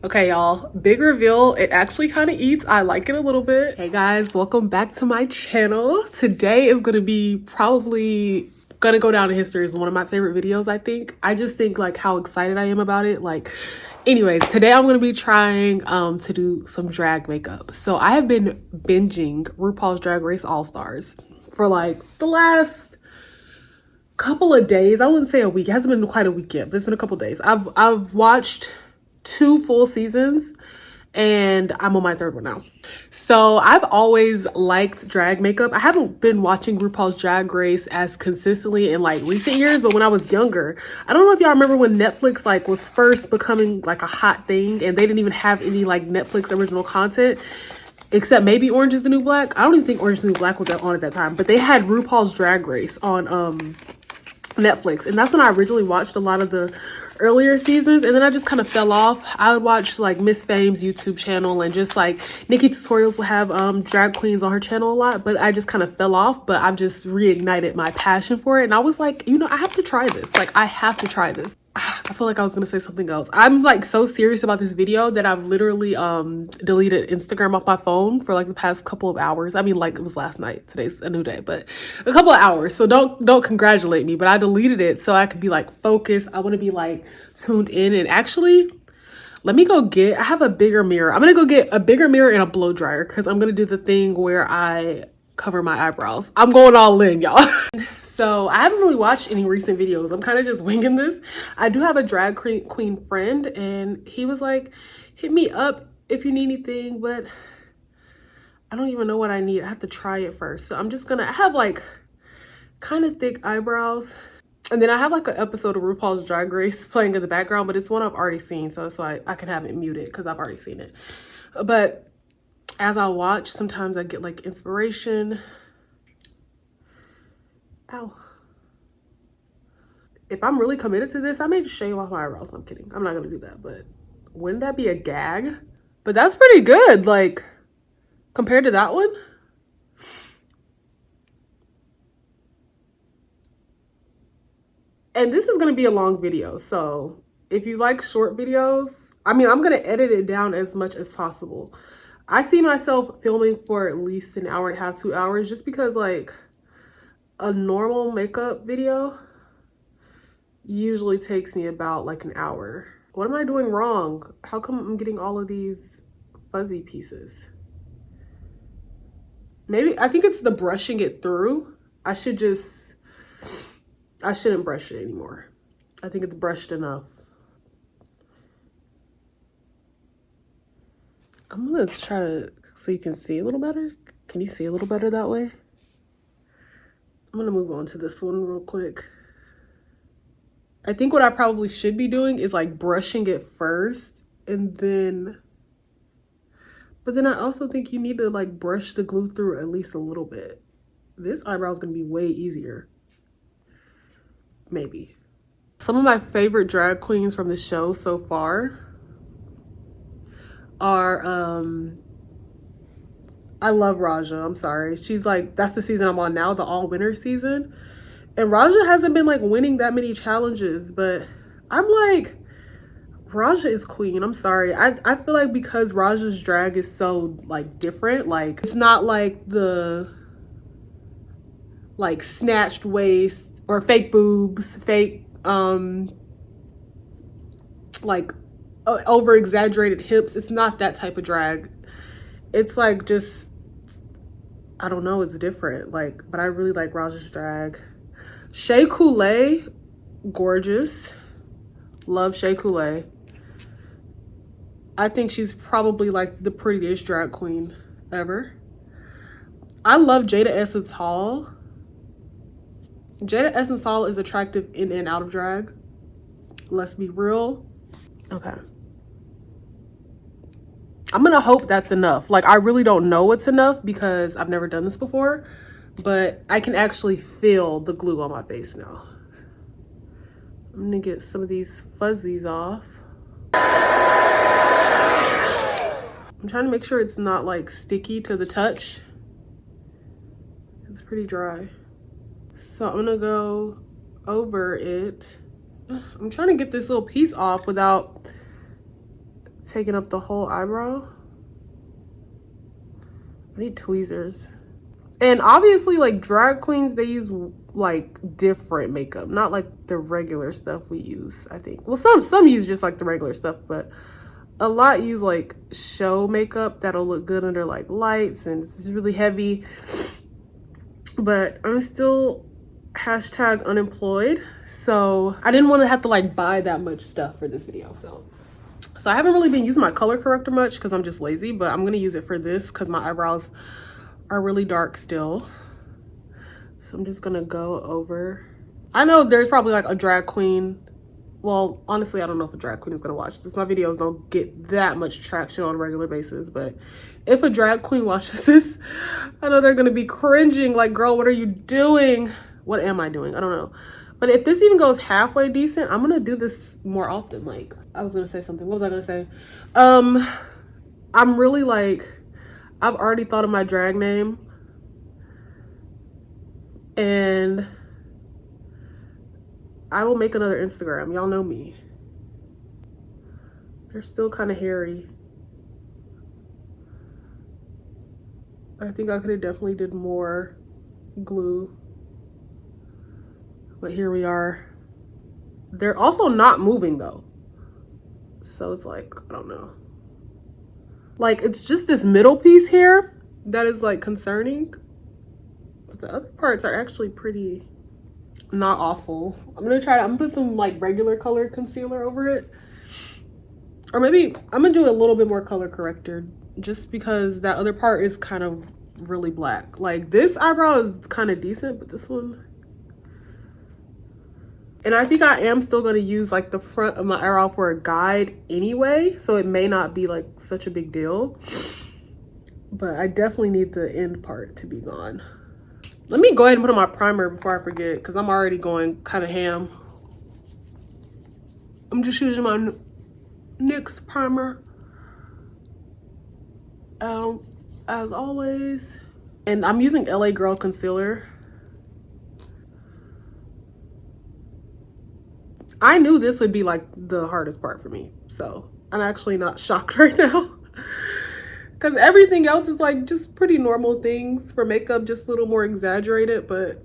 Okay, y'all, big reveal. It actually kind of eats. I like it a little bit. Hey guys, welcome back to my channel. Today is gonna be probably gonna go down in history as one of my favorite videos. I just think like how excited I am about it. Like, anyways, today I'm gonna be trying to do some drag makeup. So I have been binging RuPaul's Drag Race All Stars for like the last couple of days. I wouldn't say a week. It hasn't been quite a week yet, but it's been a couple of days. I've watched 2 full seasons and I'm on my 3rd one now. So I've always liked drag makeup. I haven't been watching RuPaul's Drag Race as consistently in like recent years, but when I was younger, I don't know if y'all remember when Netflix like was first becoming like a hot thing and they didn't even have any like Netflix original content except maybe Orange is the New Black. I don't even think Orange is the New Black was on at that time, but they had RuPaul's Drag Race on Netflix, and that's when I originally watched a lot of the earlier seasons, and then I just kind of fell off. I would watch like Miss Fame's YouTube channel, and just like Nikki Tutorials will have drag queens on her channel a lot, but I just kind of fell off. But I've just reignited my passion for it, and I was like, you know, I have to try this. Like, I have to try this. I feel like I was gonna say something else. I'm like so serious about this video that I've literally deleted Instagram off my phone for like the past couple of hours. I mean, like it was last night. Today's a new day, but a couple of hours. So don't congratulate me, but I deleted it so I could be like focused. I want to be like tuned in. And actually, let me go get, I have a bigger mirror. I'm gonna go get a bigger mirror and a blow dryer because I'm gonna do the thing where I cover my eyebrows. I'm going all in, y'all. So I haven't really watched any recent videos. I'm kind of just winging this. I do have a drag queen friend, and he was like, hit me up if you need anything, but I don't even know what I need. I have to try it first. So I'm just gonna, I have like kind of thick eyebrows. And then I have like an episode of RuPaul's Drag Race playing in the background, but it's one I've already seen. So it's like I can have it muted because I've already seen it. But as I watch, sometimes I get like inspiration. Ow. If I'm really committed to this, I may just shave off my eyebrows. I'm kidding. I'm not gonna do that, but wouldn't that be a gag? But that's pretty good, like, compared to that one. And this is gonna be a long video, so if you like short videos, I mean, I'm gonna edit it down as much as possible. I see myself filming for at least an hour and a half, 2 hours, just because like a normal makeup video usually takes me about like an hour. What am I doing wrong? How come I'm getting all of these fuzzy pieces? Maybe, I think it's the brushing it through. I shouldn't brush it anymore. I think it's brushed enough. I'm gonna try to, so you can see a little better. Can you see a little better that way? I'm gonna move on to this one real quick. I think what I probably should be doing is like brushing it first and then, but then I also think you need to like brush the glue through at least a little bit. This eyebrow is gonna be way easier. Maybe. Some of my favorite drag queens from the show so far are, I love Raja, I'm sorry. She's like, that's the season I'm on now, the all winner season. And Raja hasn't been like winning that many challenges, but I'm like, Raja is queen. I'm sorry. I feel like because Raja's drag is so like different, like it's not like the like snatched waist or fake boobs, fake like over exaggerated hips. It's not that type of drag. It's like just, I don't know, it's different. Like, but I really like Raja's drag. Shea Coulee, gorgeous. Love Shea Coulee. I think she's probably like the prettiest drag queen ever. I love Jada Essence Hall. Jada Essence Hall is attractive in and out of drag. Let's be real. Okay. I'm gonna hope that's enough. Like, I really don't know what's enough because I've never done this before, but I can actually feel the glue on my face now. I'm gonna get some of these fuzzies off. I'm trying to make sure it's not like sticky to the touch. It's pretty dry. So I'm gonna go over it. I'm trying to get this little piece off without taking up the whole eyebrow. I need tweezers. And obviously, like, drag queens, they use like different makeup, not like the regular stuff we use, I think. Well, some use just like the regular stuff, but a lot use like show makeup that'll look good under like lights, and it's really heavy. But I'm still hashtag unemployed, so I didn't want to have to like buy that much stuff for this video. So I haven't really been using my color corrector much because I'm just lazy, but I'm gonna use it for this because my eyebrows are really dark still. So I'm just gonna go over. I know there's probably like a drag queen. Well, honestly, I don't know if a drag queen is gonna watch this. My videos don't get that much traction on a regular basis, but if a drag queen watches this, I know they're gonna be cringing like, girl, what are you doing? What am I doing? I don't know. But if this even goes halfway decent, I'm gonna do this more often. Like, I was gonna say something. What was I gonna say? I'm really like, I've already thought of my drag name, and I will make another Instagram. Y'all know me. They're still kind of hairy. I think I could have definitely did more glue. But here we are. They're also not moving though. So it's like, I don't know. Like, it's just this middle piece here that is like concerning. But the other parts are actually pretty not awful. I'm gonna put some like regular color concealer over it. Or maybe I'm gonna do a little bit more color corrector just because that other part is kind of really black. Like, this eyebrow is kind of decent, but this one. And I think I am still gonna use like the front of my eyebrow for a guide anyway, so it may not be like such a big deal. But I definitely need the end part to be gone. Let me go ahead and put on my primer before I forget, because I'm already going kind of ham. I'm just using my NYX primer, as always. And I'm using LA Girl concealer. I knew this would be like the hardest part for me, so I'm actually not shocked right now. Because everything else is like just pretty normal things for makeup, just a little more exaggerated. But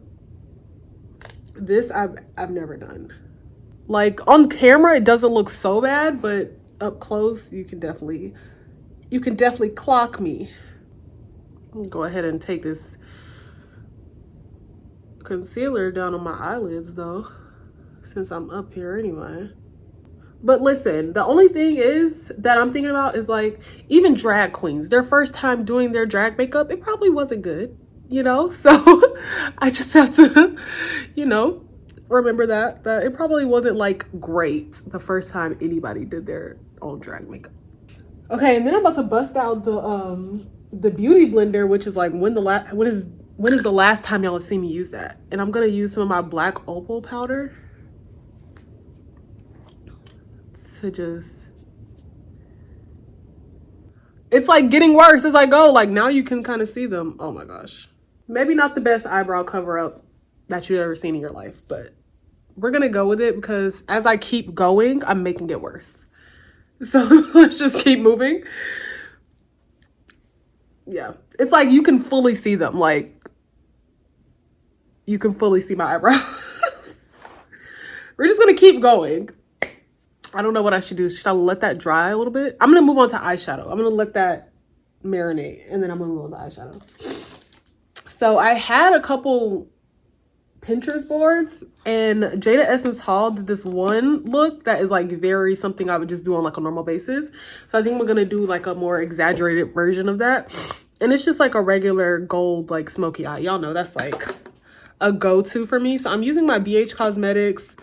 this I've never done. Like, on camera it doesn't look so bad, but up close you can definitely clock me. Go ahead and take this concealer down on my eyelids though, since I'm up here anyway. But listen, the only thing is that I'm thinking about is like, even drag queens, their first time doing their drag makeup, it probably wasn't good, you know? So I just have to, you know, remember that it probably wasn't like great the first time anybody did their own drag makeup. Okay, and then I'm about to bust out the beauty blender, which is like, when is the last time y'all have seen me use that? And I'm gonna use some of my black opal powder to just, it's like getting worse as I go. Like, now you can kind of see them. Oh my gosh. Maybe not the best eyebrow cover up that you've ever seen in your life, but we're gonna go with it because as I keep going, I'm making it worse. So let's just keep moving. Yeah, it's like you can fully see them. Like, you can fully see my eyebrows. We're just gonna keep going. I don't know what I should do. Should I let that dry a little bit? I'm gonna move on to eyeshadow. I'm gonna let that marinate, and then I'm gonna move on to eyeshadow. So I had a couple Pinterest boards, and Jada Essence Hall did this one look that is like very something I would just do on like a normal basis. So I think we're gonna do like a more exaggerated version of that. And it's just like a regular gold like smoky eye. Y'all know that's like a go-to for me. So I'm using my BH Cosmetics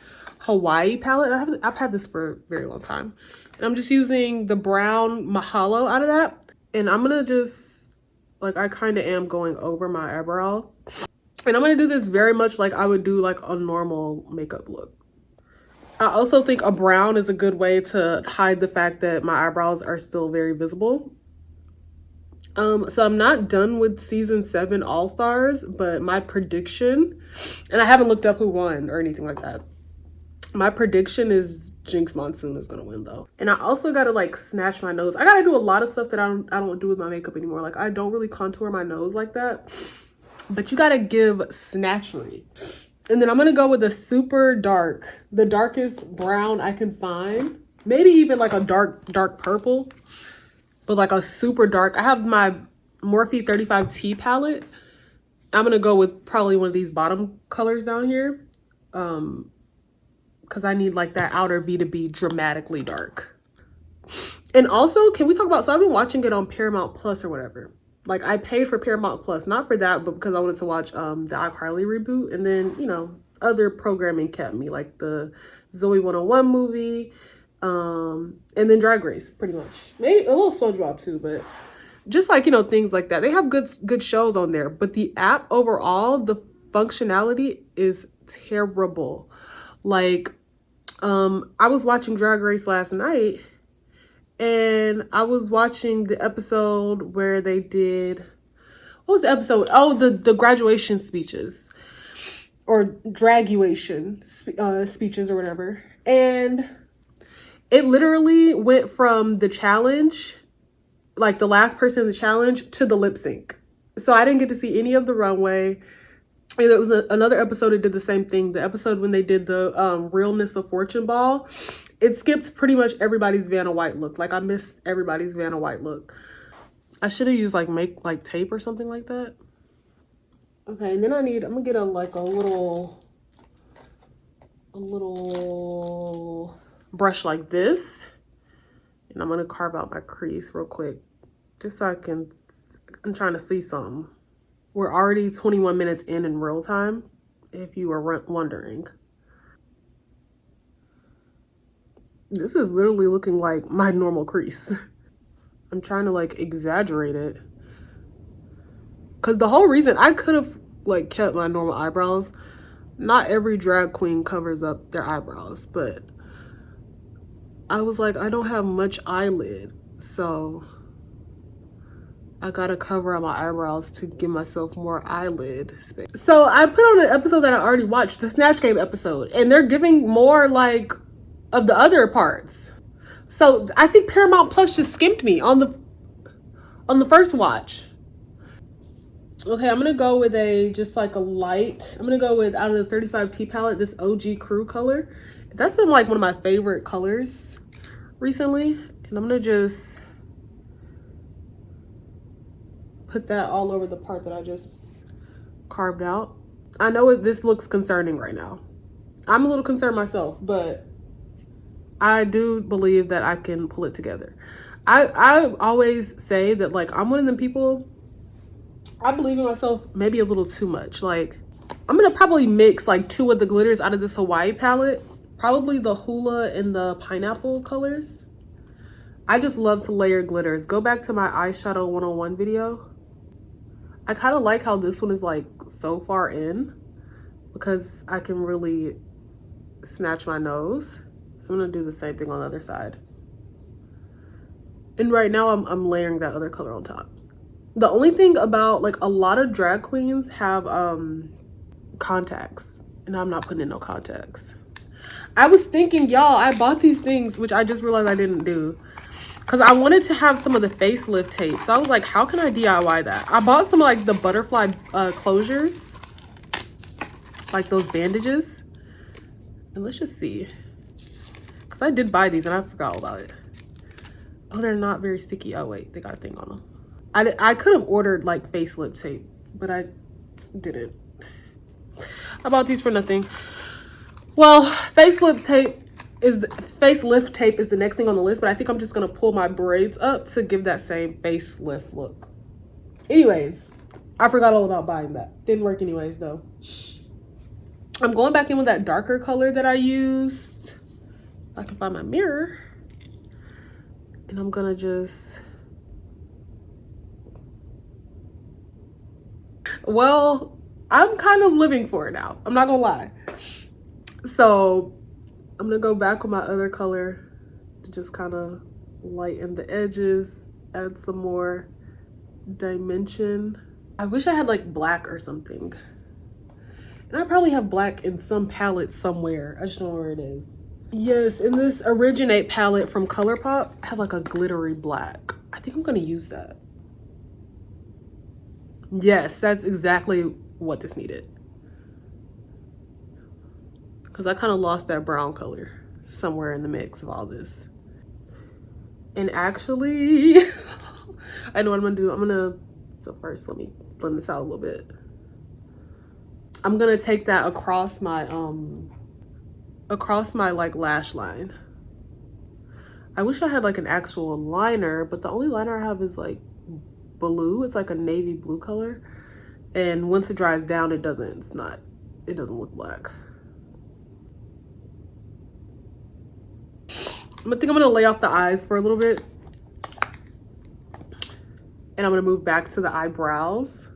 Hawaii palette. I've had this for a very long time. And I'm just using the brown Mahalo out of that. And I'm gonna just, like, I kind of am going over my eyebrow. And I'm gonna do this very much like I would do like a normal makeup look. I also think a brown is a good way to hide the fact that my eyebrows are still very visible. So I'm not done with season 7 All Stars, but my prediction, and I haven't looked up who won or anything like that. My prediction is Jinx Monsoon is gonna win though. And I also gotta like snatch my nose. I gotta do a lot of stuff that I don't do with my makeup anymore. Like I don't really contour my nose like that. But you gotta give snatchery. And then I'm gonna go with a super dark, the darkest brown I can find. Maybe even like a dark purple, but like a super dark. I have my Morphe 35T palette. I'm gonna go with probably one of these bottom colors down here. Because I need like that outer V to be dramatically dark. And also, can we talk about, so I've been watching it on Paramount Plus or whatever. Like I paid for Paramount Plus, not for that, but because I wanted to watch the iCarly reboot. And then, you know, other programming kept me, like the Zoe 101 movie, and then Drag Race, pretty much. Maybe a little SpongeBob too, but just like, you know, things like that. They have good shows on there, but the app overall, the functionality is terrible. Like, I was watching Drag Race last night, and I was watching the episode where they did, what was the episode? Oh, the graduation speeches or draguation speeches or whatever. And it literally went from the challenge, like the last person in the challenge, to the lip sync. So I didn't get to see any of the runway. And there was another episode that did the same thing. The episode when they did the Realness of Fortune Ball, it skipped pretty much everybody's Vanna White look. Like I missed everybody's Vanna White look. I should have used like tape or something like that. Okay, and then I'm gonna get a little brush like this, and I'm gonna carve out my crease real quick, just so I'm trying to see something. We're already 21 minutes in real time, if you were wondering. This is literally looking like my normal crease. I'm trying to like exaggerate it. Because the whole reason, I could have like kept my normal eyebrows. Not every drag queen covers up their eyebrows, but I was like, I don't have much eyelid, so I gotta cover up my eyebrows to give myself more eyelid space. So I put on an episode that I already watched, the Snatch Game episode, and they're giving more like of the other parts. So I think Paramount Plus just skimped me on the first watch. Okay, I'm gonna go with just like a light. I'm gonna go with, out of the 35T palette, this OG Crew color. That's been like one of my favorite colors recently. And I'm gonna just put that all over the part that I just carved out. I know this looks concerning right now. I'm a little concerned myself, but I do believe that I can pull it together. I always say that like I'm one of them people, I believe in myself maybe a little too much. Like I'm gonna probably mix like 2 of the glitters out of this Hawaii palette, probably the Hula and the Pineapple colors. I just love to layer glitters. Go back to my eyeshadow 101 video. I kind of like how this one is like so far in, because I can really snatch my nose. So I'm gonna do the same thing on the other side. And right now I'm layering that other color on top. The only thing about, like, a lot of drag queens have contacts, and I'm not putting in no contacts. I was thinking, y'all, I bought these things, which I just realized I didn't do, because I wanted to have some of the facelift tape. So I was like, how can I DIY that? I bought some like the butterfly closures, like those bandages. And let's just see, because I did buy these and I forgot all about it. Oh, they're not very sticky. Oh wait, they got a thing on them. I could have ordered like facelift tape, but I didn't. I bought these for nothing. Well, facelift tape is the next thing on the list, but I think I'm just gonna pull my braids up to give that same facelift look. Anyways, I forgot all about buying that. Didn't work anyways though. I'm going back in with that darker color that I used. If I can find my mirror. And I'm gonna just, well, I'm kind of living for it now. I'm not gonna lie. So I'm gonna go back with my other color to just kind of lighten the edges, add some more dimension. I wish I had like black or something. And I probably have black in some palette somewhere. I just don't know where it is. Yes, in this Originate palette from ColourPop, I have like a glittery black. I think I'm gonna use that. Yes, that's exactly what this needed. Because I kind of lost that brown color somewhere in the mix of all this. And actually, I know what I'm gonna do. So first let me blend this out a little bit. I'm gonna take that across my like lash line. I wish I had like an actual liner, but the only liner I have is like blue. It's like a navy blue color. And once it dries down, it doesn't look black. I think I'm gonna lay off the eyes for a little bit. And I'm gonna move back to the eyebrows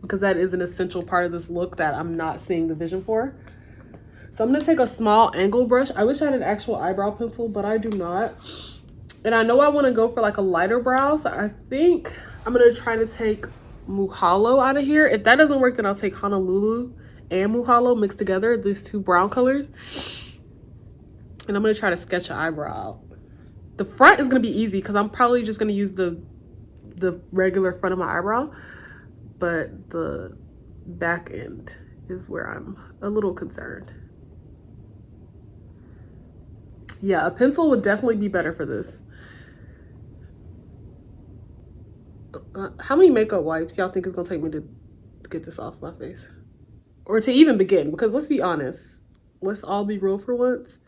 because that is an essential part of this look that I'm not seeing the vision for. So I'm gonna take a small angle brush. I wish I had an actual eyebrow pencil, but I do not. And I know I wanna go for like a lighter brow, so I think I'm gonna try to take Muhalo out of here. If that doesn't work, then I'll take Honolulu and Muhalo mixed together, these two brown colors. And I'm gonna try to sketch an eyebrow out. The front is gonna be easy because I'm probably just gonna use the regular front of my eyebrow, but the back end is where I'm a little concerned. Yeah, a pencil would definitely be better for this. How many makeup wipes y'all think it's gonna take me to get this off my face? Or to even begin? Because let's be honest, let's all be real for once.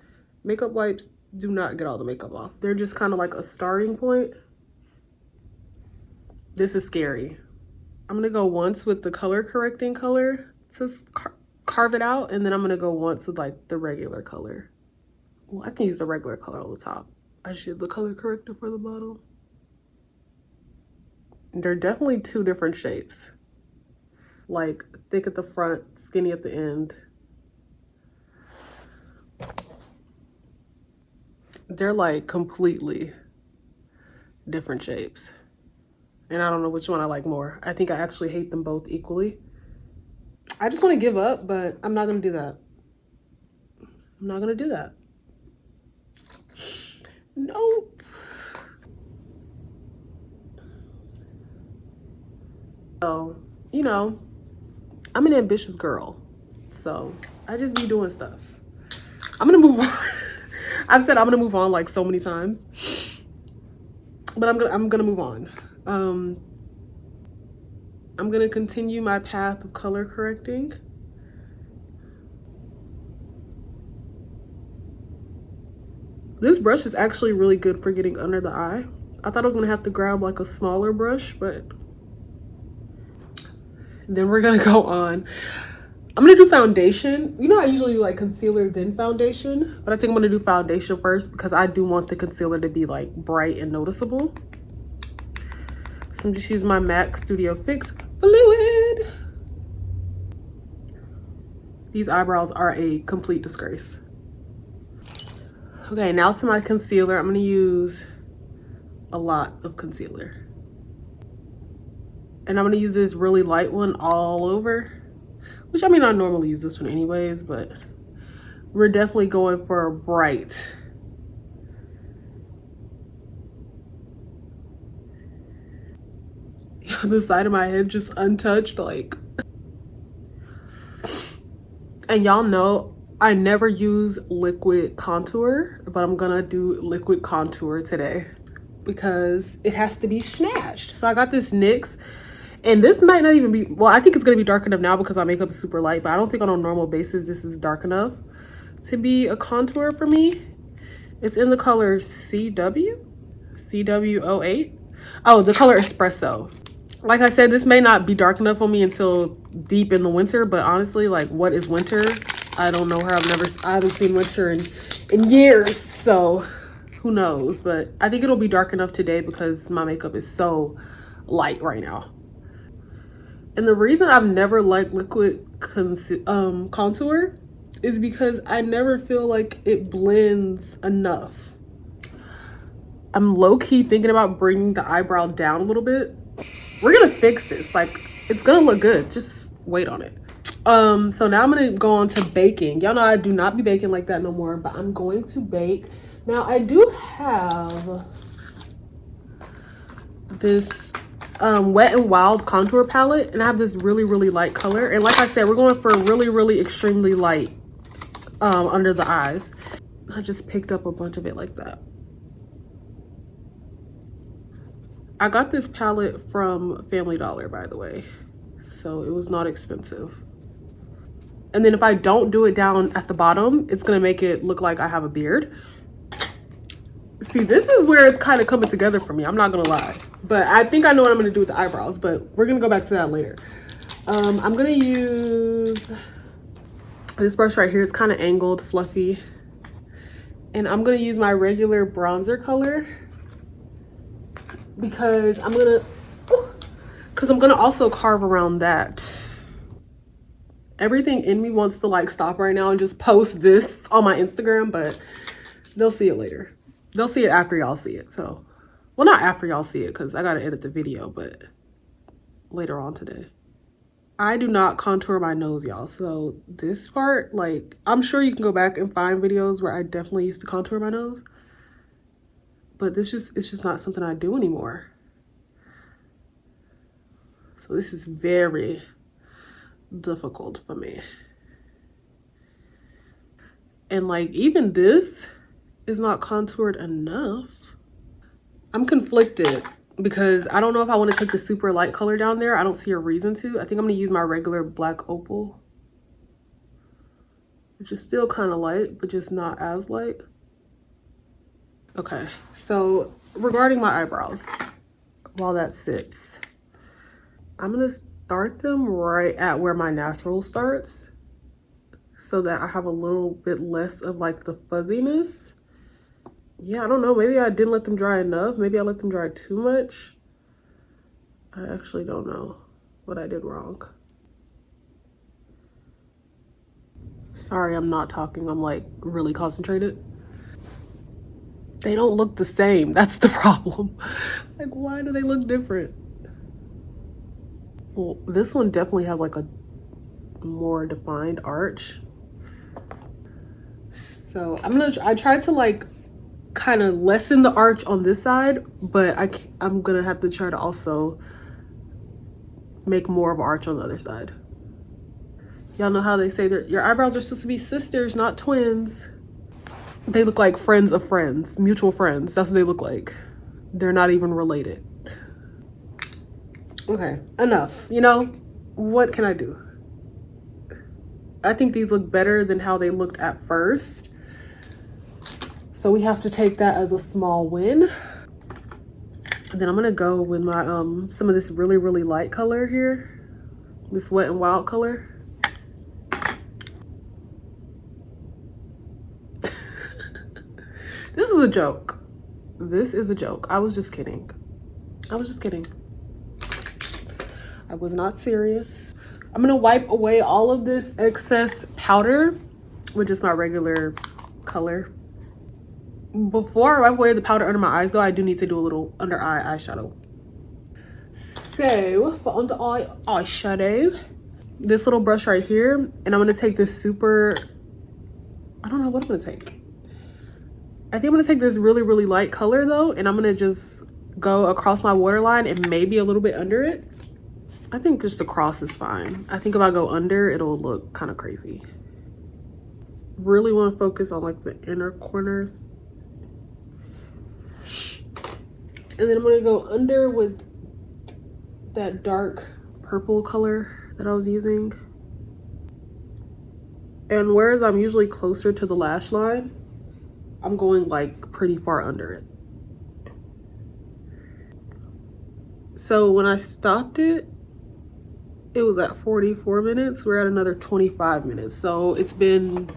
Makeup wipes do not get all the makeup off. They're just kind of like a starting point. This is scary. I'm gonna go once with the color correcting color to carve it out, and then I'm gonna go once with like the regular color. Well, I can use the regular color on the top. I should the color corrector for the bottom. They're definitely two different shapes. Like thick at the front, skinny at the end. They're like completely different shapes. And I don't know which one I like more. I think I actually hate them both equally. I just want to give up, but I'm not going to do that. I'm not going to do that. Nope. So, you know, I'm an ambitious girl. So I just be doing stuff. I'm going to move on. I've said I'm going to move on like so many times. But I'm going to move on. I'm gonna continue my path of color correcting. This brush is actually really good for getting under the eye. I thought I was gonna have to grab like a smaller brush, but then we're gonna go on. I'm gonna do foundation. You know, I usually do like concealer then foundation, but I think I'm gonna do foundation first because I do want the concealer to be like bright and noticeable. So I'm just using my MAC Studio Fix Fluid. These eyebrows are a complete disgrace. Okay, now to my concealer. I'm gonna use a lot of concealer. And I'm gonna use this really light one all over. Which, I mean, I normally use this one anyways, but we're definitely going for a bright. The side of my head just untouched, like. And y'all know I never use liquid contour, but I'm gonna do liquid contour today because it has to be snatched. So I got this NYX, and this might not even be, well, I think it's gonna be dark enough now because my makeup is super light, but I don't think on a normal basis this is dark enough to be a contour for me. It's in the color CW08. Oh, the color Espresso. Like I said, this may not be dark enough on me until deep in the winter, but honestly, like, what is winter? I don't know her. I haven't seen winter in years, so who knows? But I think it'll be dark enough today because my makeup is so light right now. And the reason I've never liked liquid contour is because I never feel like it blends enough. I'm low-key thinking about bringing the eyebrow down a little bit. We're gonna fix this. Like, it's gonna look good. Just wait on it. So now I'm gonna go on to baking. Y'all know I do not be baking like that no more, but I'm going to bake. Now I do have this Wet n Wild contour palette, and I have this really light color. And like I said, we're going for really extremely light under the eyes. I just picked up a bunch of it like that. I got this palette from Family Dollar, by the way, so it was not expensive. And then if I don't do it down at the bottom, it's gonna make it look like I have a beard. See, this is where it's kind of coming together for me, I'm not gonna lie. But I think I know what I'm gonna do with the eyebrows, but we're gonna go back to that later. I'm gonna use this brush right here. It's kind of angled, fluffy. And I'm gonna use my regular bronzer color because I'm gonna also carve around that. Everything in me wants to like stop right now and just post this on my Instagram, but they'll see it later. They'll see it after y'all see it. So, well, not after y'all see it because I gotta edit the video, but later on today. I do not contour my nose, y'all. So this part, like, I'm sure you can go back and find videos where I definitely used to contour my nose, but it's just not something I do anymore. So this is very difficult for me. And like, even this is not contoured enough. I'm conflicted because I don't know if I want to take the super light color down there. I don't see a reason to. I think I'm going to use my regular black opal, which is still kind of light, but just not as light. Okay, so regarding my eyebrows, while that sits, I'm going to start them right at where my natural starts so that I have a little bit less of like the fuzziness. Yeah, I don't know. Maybe I didn't let them dry enough. Maybe I let them dry too much. I actually don't know what I did wrong. Sorry, I'm not talking. I'm like really concentrated. They don't look the same. That's the problem. Like, why do they look different? Well, this one definitely has like a more defined arch. So I tried to like kind of lessen the arch on this side, but I'm gonna have to try to also make more of an arch on the other side. Y'all know how they say that your eyebrows are supposed to be sisters, not twins. They look like friends of friends, mutual friends. That's what they look like. They're not even related. Okay, enough. You know, what can I do? I think these look better than how they looked at first. So we have to take that as a small win. And then I'm gonna go with my some of this really light color here. This Wet n Wild color. This is a joke. This is a joke. I was just kidding. I was just kidding. I was not serious. I'm gonna wipe away all of this excess powder with just my regular color. Before I wipe away the powder under my eyes though, I do need to do a little under eye eyeshadow. So for under eye eyeshadow, this little brush right here, and I'm gonna take this super, I don't know what I'm gonna take. I think I'm gonna take this really light color though, and I'm gonna just go across my waterline and maybe a little bit under it. I think just across is fine. I think if I go under, it'll look kind of crazy. Really want to focus on like the inner corners. And then I'm gonna go under with that dark purple color that I was using. And whereas I'm usually closer to the lash line, I'm going like pretty far under it. So when I stopped it, it was at 44 minutes. We're at another 25 minutes. So it's been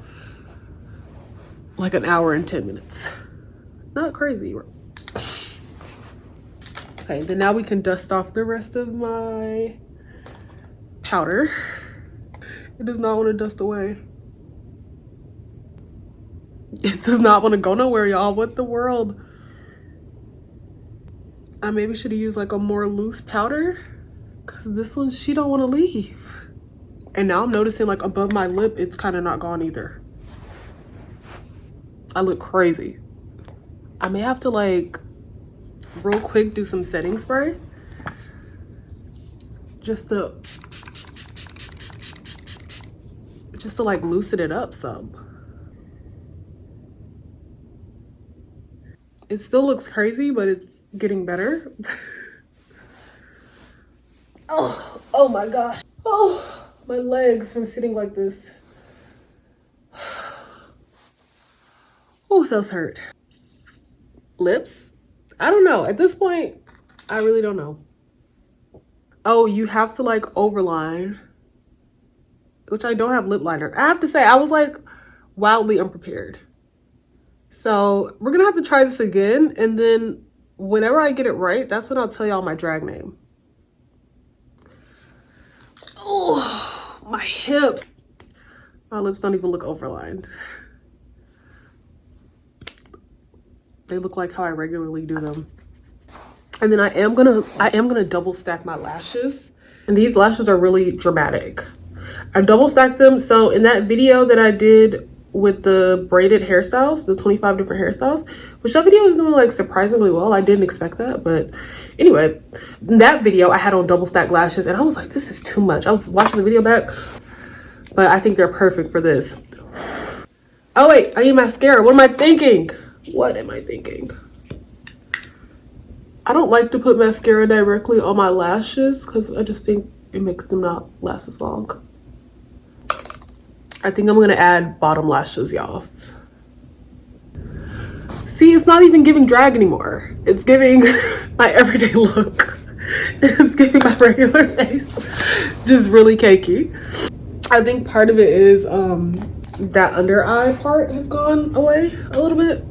like an hour and 10 minutes. Not crazy. Okay, then now we can dust off the rest of my powder. It does not want to dust away. It does not want to go nowhere, y'all. What the world? I maybe should have used like a more loose powder, because this one, she don't want to leave. And now I'm noticing like above my lip, it's kind of not gone either. I look crazy. I may have to like real quick do some setting spray just to like loosen it up some. It still looks crazy, but it's getting better. Oh my gosh. Oh, my legs from sitting like this. Oh, those hurt. Lips? I don't know. At this point, I really don't know. Oh, you have to like overline, which I don't have lip liner. I have to say, I was like wildly unprepared. So we're gonna have to try this again. And then whenever I get it right, that's when I'll tell y'all my drag name. Oh, my hips. My lips don't even look overlined. They look like how I regularly do them. And then I am gonna double stack my lashes. And these lashes are really dramatic. I double stacked them. So in that video that I did with the braided hairstyles, the 25 different hairstyles, which that video is doing like surprisingly well. I didn't expect that, but anyway, in that video I had on double stack lashes and I was like, this is too much. I was watching the video back, but I think they're perfect for this. Oh wait, I need mascara. What am I thinking? What am I thinking? I don't like to put mascara directly on my lashes because I just think it makes them not last as long. I think I'm gonna add bottom lashes, y'all. See, it's not even giving drag anymore. It's giving my everyday look. It's giving my regular face. Just really cakey. I think part of it is that under eye part has gone away a little bit.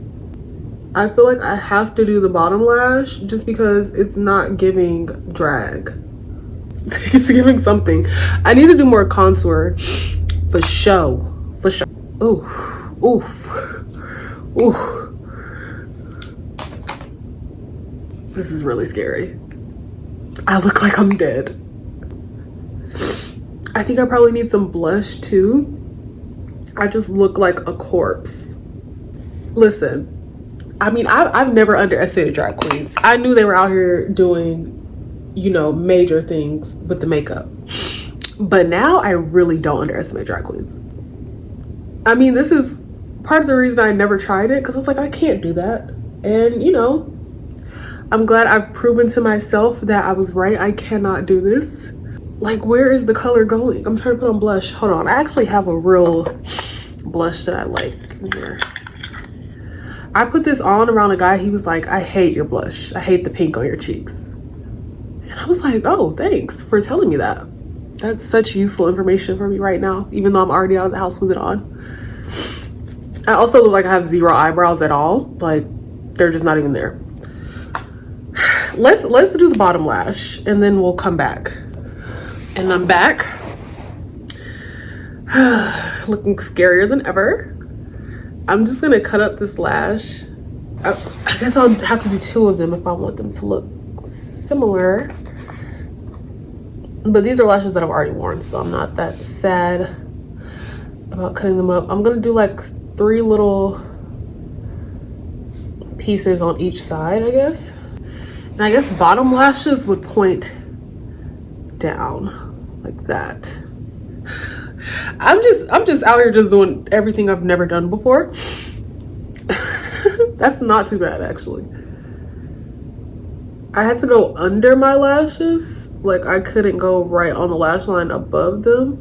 I feel like I have to do the bottom lash just because it's not giving drag. It's giving something. I need to do more contour for show. For show. Oof. Oof. Oof. This is really scary. I look like I'm dead. I think I probably need some blush too. I just look like a corpse. Listen. I mean, I've never underestimated drag queens. I knew they were out here doing, you know, major things with the makeup. But now I really don't underestimate drag queens. I mean, this is part of the reason I never tried it because I was like, I can't do that. And, you know, I'm glad I've proven to myself that I was right. I cannot do this. Like, where is the color going? I'm trying to put on blush. Hold on. I actually have a real blush that I like in here. I put this on around a guy. He was like, I hate your blush. I hate the pink on your cheeks. And I was like, oh, thanks for telling me that. That's such useful information for me right now, even though I'm already out of the house with it on. I also look like I have zero eyebrows at all. Like, they're just not even there. Let's do the bottom lash and then we'll come back. And I'm back. Looking scarier than ever. I'm just gonna cut up this lash. I guess I'll have to do two of them if I want them to look similar. But these are lashes that I've already worn, so I'm not that sad about cutting them up. I'm gonna do like 3 little pieces on each side, I guess. And I guess bottom lashes would point down like that. I'm just out here just doing everything I've never done before. That's not too bad, actually. I had to go under my lashes. Like, I couldn't go right on the lash line above them.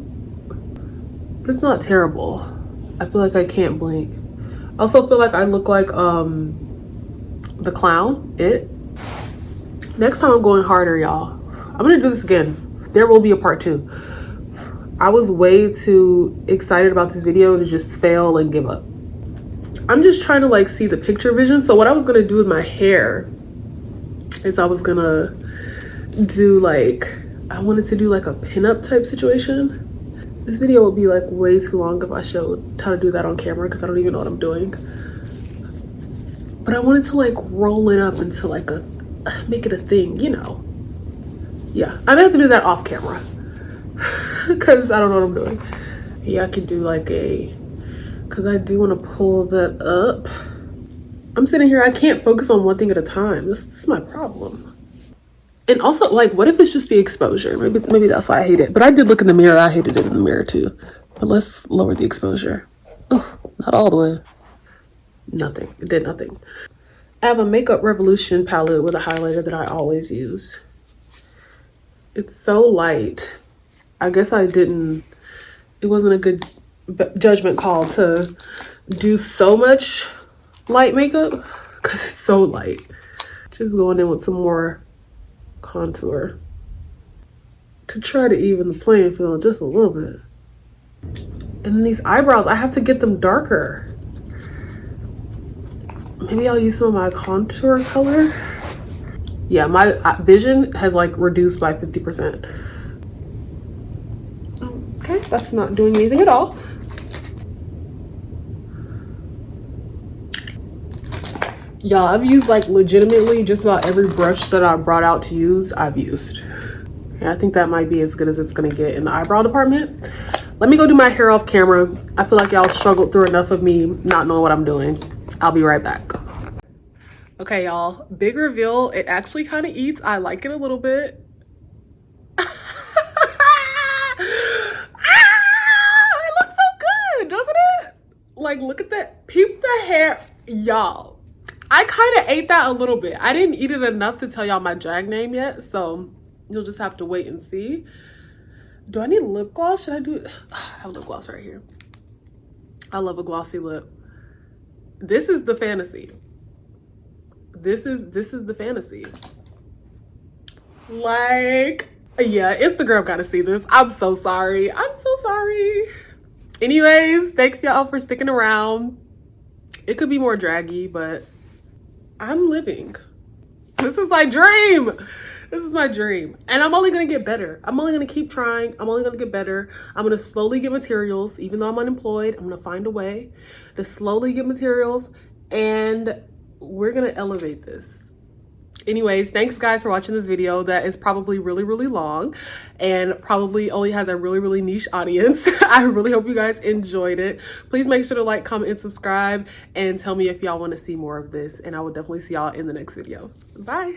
But it's not terrible. I feel like I can't blink. I also feel like I look like the clown, It. Next time I'm going harder, y'all. I'm gonna do this again. There will be a part 2. I was way too excited about this video to just fail and give up. I'm just trying to like see the picture vision. So what I was gonna do with my hair is I was gonna do like, I wanted to do like a pinup type situation. This video would be like way too long if I showed how to do that on camera because I don't even know what I'm doing. But I wanted to like roll it up into like a, make it a thing, you know. Yeah, I may have to do that off camera. because I don't know what I'm doing. Yeah, I could do like because I do want to pull that up. I'm sitting here, I can't focus on one thing at a time. This is my problem. And also, like, what if it's just the exposure? Maybe that's why I hate it. But I did look in the mirror. I hated it in the mirror too. But let's lower the exposure. Oh, not all the way. Nothing. It did nothing. I have a Makeup Revolution palette with a highlighter that I always use. It's so light. I guess it wasn't a good judgment call to do so much light makeup because it's so light. Just going in with some more contour to try to even the playing field just a little bit. And then these eyebrows, I have to get them darker. Maybe I'll use some of my contour color. Yeah, my vision has like reduced by 50%. Okay, that's not doing anything at all. Y'all, I've used like legitimately just about every brush that I brought out to use, I've used. And I think that might be as good as it's gonna get in the eyebrow department. Let me go do my hair off camera. I feel like y'all struggled through enough of me not knowing what I'm doing. I'll be right back. Okay, y'all, big reveal. It actually kind of eats. I like it a little bit. It looks so good, doesn't it? Like, look at that. Peep the hair. Y'all, I kind of ate that a little bit. I didn't eat it enough to tell y'all my drag name yet, so you'll just have to wait and see. Do I need lip gloss? Should I do it? I have lip gloss right here. I love a glossy lip. This is the fantasy. This is the fantasy. Like, yeah, Instagram gotta see this. I'm so sorry. I'm so sorry. Anyways, thanks y'all for sticking around. It could be more draggy, but I'm living. This is my dream. This is my dream. And I'm only gonna get better. I'm only gonna keep trying. I'm only gonna get better. I'm gonna slowly get materials. Even though I'm unemployed, I'm gonna find a way to slowly get materials, and we're gonna elevate this. Anyways, thanks guys for watching this video that is probably really long and probably only has a really niche audience. I really hope you guys enjoyed it. Please make sure to like, comment, and subscribe, and tell me if y'all want to see more of this, and I will definitely see y'all in the next video. Bye.